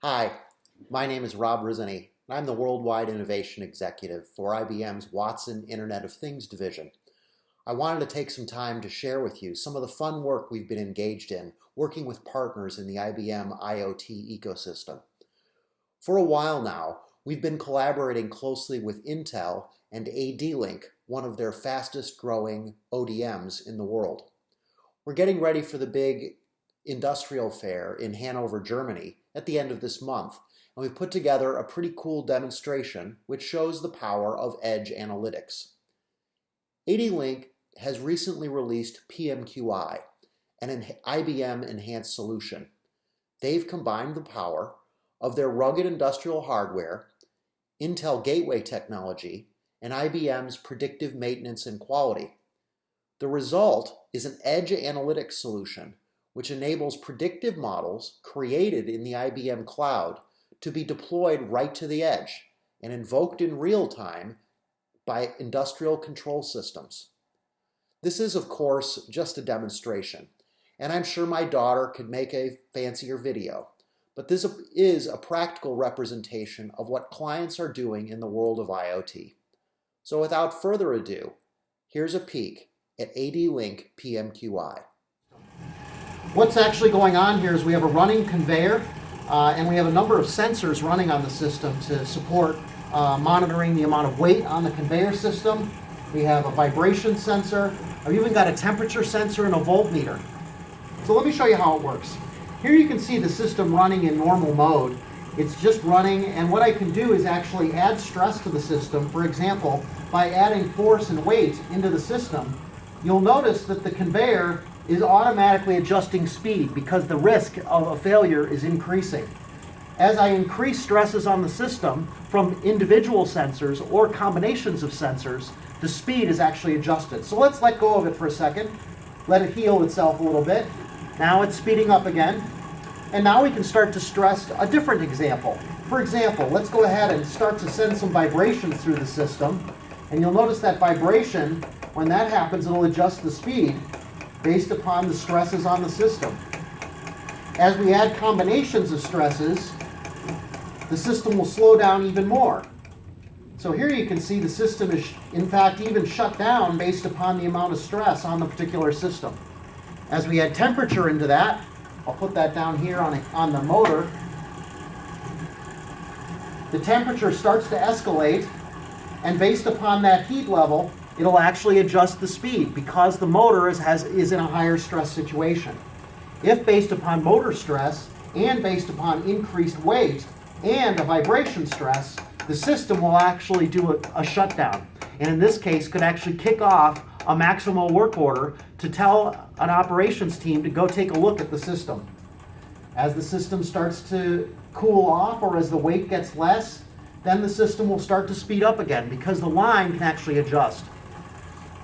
Hi, my name is Rob Rizzani, and I'm the Worldwide Innovation Executive for IBM's Watson Internet of Things division. I wanted to take some time to share with you some of the fun work we've been engaged in working with partners in the IBM IoT ecosystem. For a while now, we've been collaborating closely with Intel and ADLink, one of their fastest growing ODMs in the world. We're getting ready for the big industrial fair in Hannover, Germany at the end of this month, and we've put together a pretty cool demonstration which shows the power of edge analytics. ADLink has recently released PMQi, an IBM enhanced solution. They've combined the power of their rugged industrial hardware, Intel gateway technology, and IBM's predictive maintenance and quality. The result is an edge analytics solution which enables predictive models created in the IBM cloud to be deployed right to the edge and invoked in real time by industrial control systems. This is, of course, just a demonstration, and I'm sure my daughter could make a fancier video, but this is a practical representation of what clients are doing in the world of IoT. So without further ado, here's a peek at ADLink PMQi. What's actually going on here is we have a running conveyor and we have a number of sensors running on the system to support monitoring the amount of weight on the conveyor system. We have a vibration sensor. I've even got a temperature sensor and a voltmeter. So let me show you how it works. Here you can see the system running in normal mode. It's just running, and what I can do is actually add stress to the system. For example, by adding force and weight into the system, you'll notice that the conveyor is automatically adjusting speed because the risk of a failure is increasing. As I increase stresses on the system from individual sensors or combinations of sensors, the speed is actually adjusted. So let's let go of it for a second, let it heal itself a little bit. Now it's speeding up again. And now we can start to stress a different example. For example, let's go ahead and start to send some vibrations through the system. And you'll notice that vibration, when that happens, it'll adjust the speed based upon the stresses on the system. As we add combinations of stresses, the system will slow down even more. So here you can see the system is in fact even shut down based upon the amount of stress on the particular system. As we add temperature into that, I'll put that down here on the motor, the temperature starts to escalate, and based upon that heat level, it'll actually adjust the speed because the motor is in a higher stress situation. If based upon motor stress and based upon increased weight and a vibration stress, the system will actually do a shutdown. And in this case, could actually kick off a maximal work order to tell an operations team to go take a look at the system. As the system starts to cool off or as the weight gets less, then the system will start to speed up again because the line can actually adjust.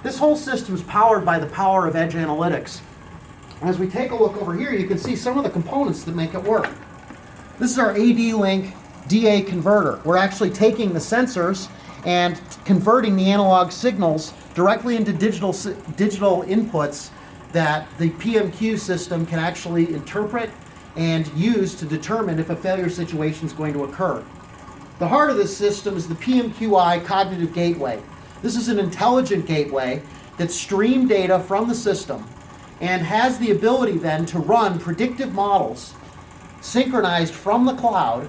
This whole system is powered by the power of edge analytics. And as we take a look over here, you can see some of the components that make it work. This is our ADLink DA converter. We're actually taking the sensors and converting the analog signals directly into digital inputs that the PMQ system can actually interpret and use to determine if a failure situation is going to occur. The heart of this system is the PMQi cognitive gateway. This is an intelligent gateway that streams data from the system and has the ability then to run predictive models synchronized from the cloud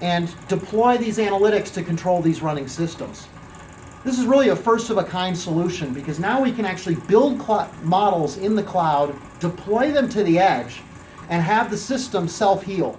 and deploy these analytics to control these running systems. This is really a first-of-a-kind solution because now we can actually build models in the cloud, deploy them to the edge, and have the system self-heal.